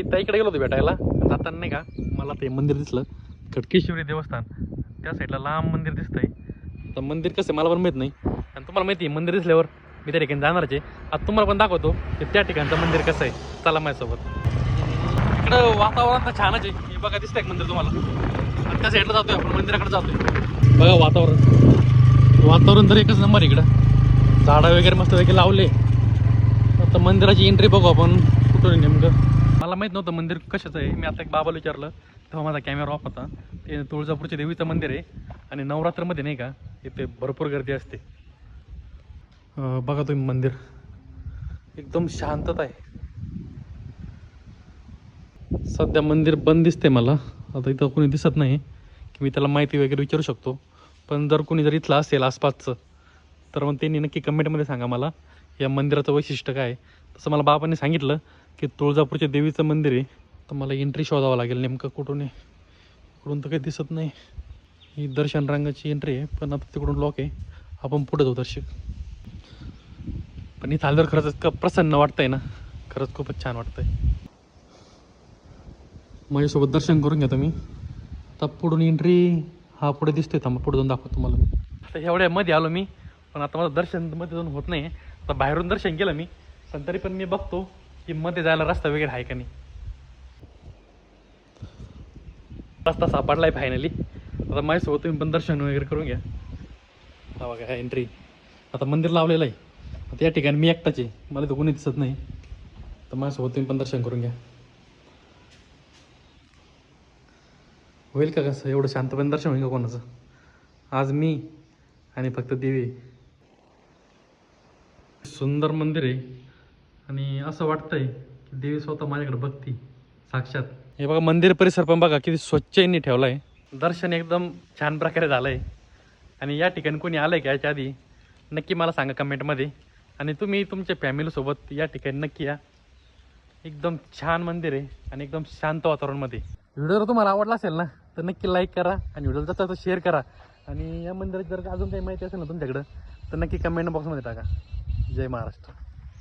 त्या इकडे गेलो होतो भेटायला, जाताना नाही का मला ते मंदिर दिसलं, खडकेश्वरी देवस्थान. त्या साईडला लांब मंदिर दिसतंय. तर मंदिर कसं मला पण माहीत नाही, आणि तुम्हाला माहिती आहे मंदिर दिसल्यावर मी त्या ठिकाणी जाणारच आहे. आता तुम्हाला पण दाखवतो की त्या ठिकाणचं मंदिर कसं आहे. चला माझ्यासोबत. इकडं वातावरण तर छानच आहे. हे बघा दिसतंय मंदिर तुम्हाला, आणि त्या साईडला जातोय आपण, मंदिराकडे जातोय. बघा वातावरण तर एकच नंबर इकडं, झाडं वगैरे मस्त वगैरे लावले. आता मंदिराची एंट्री बघू आपण कुठून नेमकं. मला माहीत नव्हतं मंदिर कशाचं आहे. मी आता एक बाबाला विचारलं तेव्हा माझा कॅमेरा ऑफ होता. ते तुळजापूरच्या देवीचं मंदिर आहे, आणि नवरात्रमध्ये नाही का इथे भरपूर गर्दी असते. बघा तुम्ही मंदिर एकदम शांतता आहे. सध्या मंदिर बंद दिसते मला. आता इथं कोणी दिसत नाही की मी त्याला माहिती वगैरे विचारू शकतो. पण जर कोणी जर इथलं असेल आसपासचं, तर मग त्यांनी नक्की कमेंटमध्ये सांगा मला या मंदिराचं वैशिष्ट्य काय. तसं मला बाबांनी सांगितलं की तुळजापूरच्या देवीचं मंदिर आहे. तर मला एंट्री शोधावं लागेल नेमकं कुठून आहे. इकडून तर काही दिसत नाही. ही दर्शन रांगाची एंट्री आहे, पण आता तिकडून लॉक आहे. आपण पुढे जाऊ दर्शक. पण इथं आल्यावर खरंच इतकं प्रसन्न वाटतंय ना, खरंच खूपच छान वाटतंय. माझ्यासोबत दर्शन करून घ्या तुम्ही. आता पुढून एंट्री हा पुढे दिसतोय. थांबा पुढे जाऊन दाखवतो तुम्हाला मी. आता एवढ्या मध्ये आलो मी, पण आता मला दर्शन मध्ये जाऊन होत नाही. आता बाहेरून दर्शन केलं मी, पण तरी पण मी बघतो की मध्ये जायला रस्ता वगैरे आहे का नाही. रस्ता सापडलाय फायनली. आता माझ्यासोबत तुम्ही पण दर्शन वगैरे करून घ्या. हा बघा एंट्री. आता मंदिर लावलेलं आहे. आता या ठिकाणी मी एकटाच आहे, मला तर कोणी दिसत नाही. तर माझ्यासोबत तुम्ही पण दर्शन करून घ्या. होईल का कसं एवढं शांतपणे दर्शन होईल का कोणाचं. आज मी आणि फक्त देवी. सुंदर मंदिर आहे, आणि असं वाटतंय की देवी स्वतः माझ्याकडे बघती साक्षात. हे बघा मंदिर परिसर पण बघा किती स्वच्छ यांनी ठेवला आहे. दर्शन एकदम छान प्रकारे झालं आहे. आणि या ठिकाणी कोणी आलं आहे का याच्या आधी नक्की मला सांगा कमेंटमध्ये. आणि तुम्ही तुमच्या फॅमिलीसोबत या ठिकाणी नक्की या. एकदम छान मंदिर आहे आणि एकदम शांत वातावरणमध्ये. व्हिडिओ जर तुम्हाला आवडला असेल ना, तर नक्की लाईक करा, आणि व्हिडिओ जाता तर शेअर करा. आणि या मंदिराची जर अजून काही माहिती असेल ना तुमच्याकडं, तर नक्की कमेंट बॉक्समध्ये टाका. जय महाराष्ट्र.